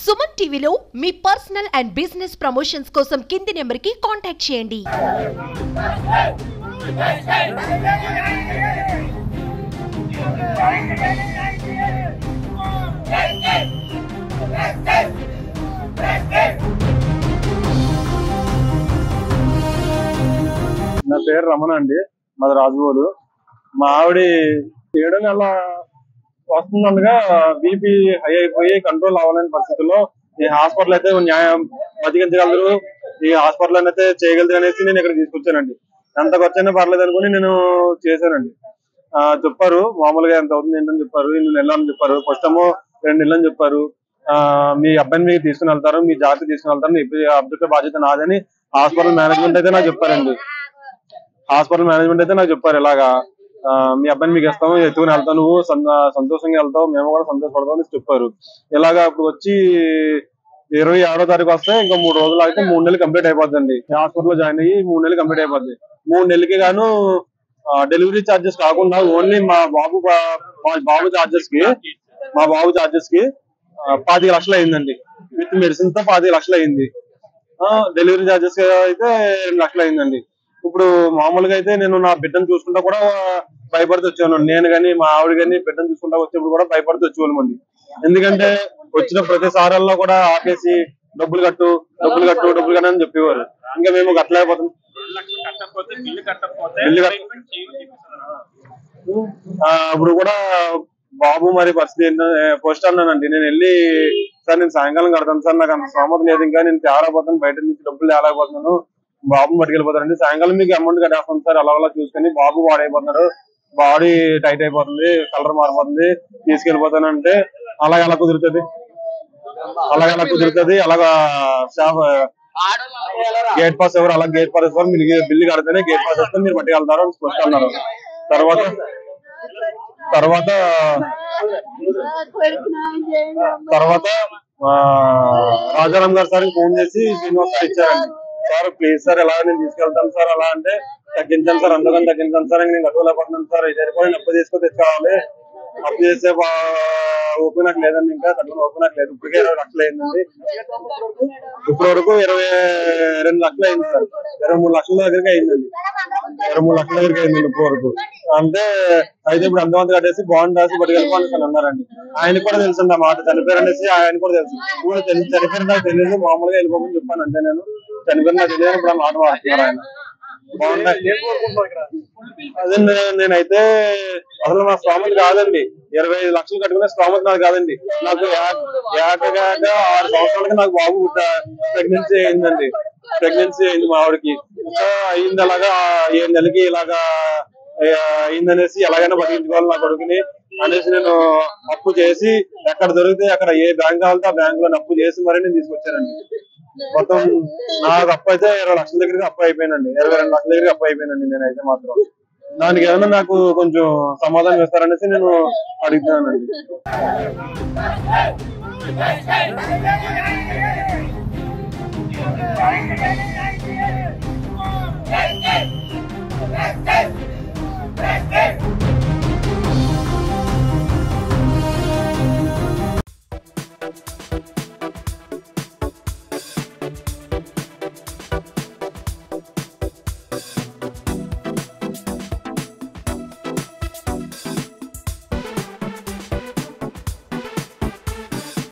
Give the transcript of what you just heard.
సుమన్ టీవీలో మీ personal and business promotions కోసం కింది నెంబర్కి కాంటాక్ట్ చేయండి. నా పేరు రమణ అండి, మాది రాజుగోలు. మా ఆవిడ 7 నెలల వస్తుండగా బీపీ హై అయిపోయి కంట్రోల్ అవ్వలేని పరిస్థితుల్లో ఈ హాస్పిటల్ అయితే న్యాయం బతికించగలరు, ఈ హాస్పిటల్ అయితే చేయగలరు అనేసి నేను ఇక్కడ తీసుకొచ్చానండి. ఎంత ఖర్చైనా పర్లేదు అనుకుని నేను చేశానండి. చెప్పారు మామూలుగా ఎంత అవుతుంది ఏంటని చెప్పారు. 2 నెలలు అని చెప్పారు. ఫస్ట్ ఏమో 2 నెలలు అని చెప్పారు. మీ అబ్బాయిని మీకు తీసుకుని వెళ్తారు, మీ జాగ్రత్త తీసుకుని వెళ్తారు, అబ్బాయి బాధ్యత నాదని హాస్పిటల్ మేనేజ్మెంట్ అయితే నాకు చెప్పారండి. హాస్పిటల్ మేనేజ్మెంట్ అయితే నాకు చెప్పారు, ఇలాగా మీ అబ్బాయిని మీకు ఇస్తాము, ఎత్తుకుని వెళ్తావు, నువ్వు సంతోషంగా వెళ్తావు, మేము కూడా సంతోషపడతాం అని చెప్పారు. ఇలాగా అప్పుడు వచ్చి 26వ తారీఖు వస్తే ఇంకా 3 రోజులు అయితే 3 నెలలు కంప్లీట్ అయిపోద్దండి. హాస్పిటల్లో జాయిన్ అయ్యి 3 నెలలు కంప్లీట్ అయిపోద్ది. 3 నెలలకి గాను డెలివరీ ఛార్జెస్ కాకుండా ఓన్లీ మా బాబు ఛార్జెస్ కి 25 లక్షలు అయిందండి. విత్ మెడిసిన్ తో 25 లక్షలు అయింది. డెలివరీ ఛార్జెస్ అయితే 2 లక్షలు అయిందండి. ఇప్పుడు మామూలుగా అయితే నేను నా బిడ్డను చూసుకుంటా కూడా భయపడుతూ వచ్చాను. నేను కానీ మా ఆవిడ కానీ బిడ్డను చూసుకుంటా వచ్చేప్పుడు కూడా భయపడుతూ వచ్చేవాళ్ళమండి. ఎందుకంటే వచ్చిన ప్రతిసారాల్లో కూడా ఆపేసి డబ్బులు కట్టు అని చెప్పేవారు. ఇంకా మేము కట్టలేకపోతాం. ఇప్పుడు కూడా బాబు మరి పరిస్థితి ఏంటో పోస్ట్ అన్నానండి. నేను వెళ్ళి సార్ నేను సాయంకాలం కడతాను సార్, నాకు అంత స్తోమత లేదు, ఇంకా నేను తేలేకపోతాను, బయట నుంచి డబ్బులు తేలేకపోతున్నాను, బాబుని పట్టుకెళ్ళిపోతారండి, సాయంకాలం మీకు అమౌంట్ కట్టేస్తాను సార్ అలా చూసుకొని బాబు వాడైపోతున్నాడు, బాడీ టైట్ అయిపోతుంది, కలర్ మారిపోతుంది, తీసుకెళ్ళిపోతానంటే ఎలా కుదురుతుంది. అలాగా గేట్ పాస్ ఎవరు గేట్ పాస్ ఇస్తారు, మీరు బిల్లు కడితేనే గేట్ పాస్ ఇస్తే మీరు పట్టుకెళ్తారు అని స్పష్టం అన్నారు. తర్వాత రాజారాం గారు సార్ ఫోన్ చేసి శ్రీనివాస్ సార్ ఇచ్చారండి. సార్ ప్లీజ్ సార్ ఎలా నేను తీసుకెళ్తాను సార్, అలా అంటే తగ్గించాను సార్, అందుకని తగ్గించాను సార్, నేను కట్టుకోలేకపోతున్నాను సార్, సరిపోయి అప్పు తెచ్చుకోవాలి, అప్పు చేస్తే ఓపెన్ నాకు లేదండి, ఇంకా కట్టుకుని ఓపెన్ నాకు లేదు. ఇప్పటికే 20 లక్షలు అయిందండి. ఇప్పటి వరకు 22 లక్షలు అయింది సార్. 23 లక్షల దగ్గరికి అయిందండి. 23 లక్షల దగ్గరికి అయిందండి ఇప్పటి వరకు. అంటే అయితే ఇప్పుడు అంతమంది కట్టేసి బాండ్ రాసి పట్టుకెళ్ళిపోవాలి అన్నారండి. ఆయనకు కూడా తెలుసండి ఆ మాట, చనిపోయారు అనేసి ఆయన కూడా తెలుసు. ఇప్పుడు చనిపోయారు నాకు తెలియదు, మామూలుగా వెళ్ళిపోమని చెప్పాను అంతే. నేను చనిపోయిన నాకు తెలియదు, ఇప్పుడు ఆ మాట మారుతున్నారు ఆయన. బాగుంటాయి. అదే నేనైతే అసలు నా స్తోమత కాదండి, 25 లక్షలు కట్టుకునే స్తోమత నాకు కాదండి. నాకు ఏకగా 6 సంవత్సరాలకి నాకు బాబు ప్రెగ్నెన్సీ అయిందండి. మా ఆవిడకి అయింది. అలాగా 7 నెలలకి ఇలాగా అయిందనేసి ఎలాగైనా బతికించుకోవాలి నా కొడుకుని అనేసి నేను అప్పు చేసి ఎక్కడ దొరికితే అక్కడ ఏ బ్యాంక్ కావాలంటే ఆ బ్యాంక్ లో అప్పు చేసి మరి నేను తీసుకొచ్చానండి. మొత్తం నాకు అప్పు అయితే 20 లక్షల దగ్గరికి అప్పు అయిపోయినండి, 22 లక్షల దగ్గరికి అప్పు అయిపోయినండి. నేనైతే మాత్రం దానికి ఏదైనా నాకు కొంచెం సమాధానం ఇస్తారనేసి నేను అడుగుతున్నానండి.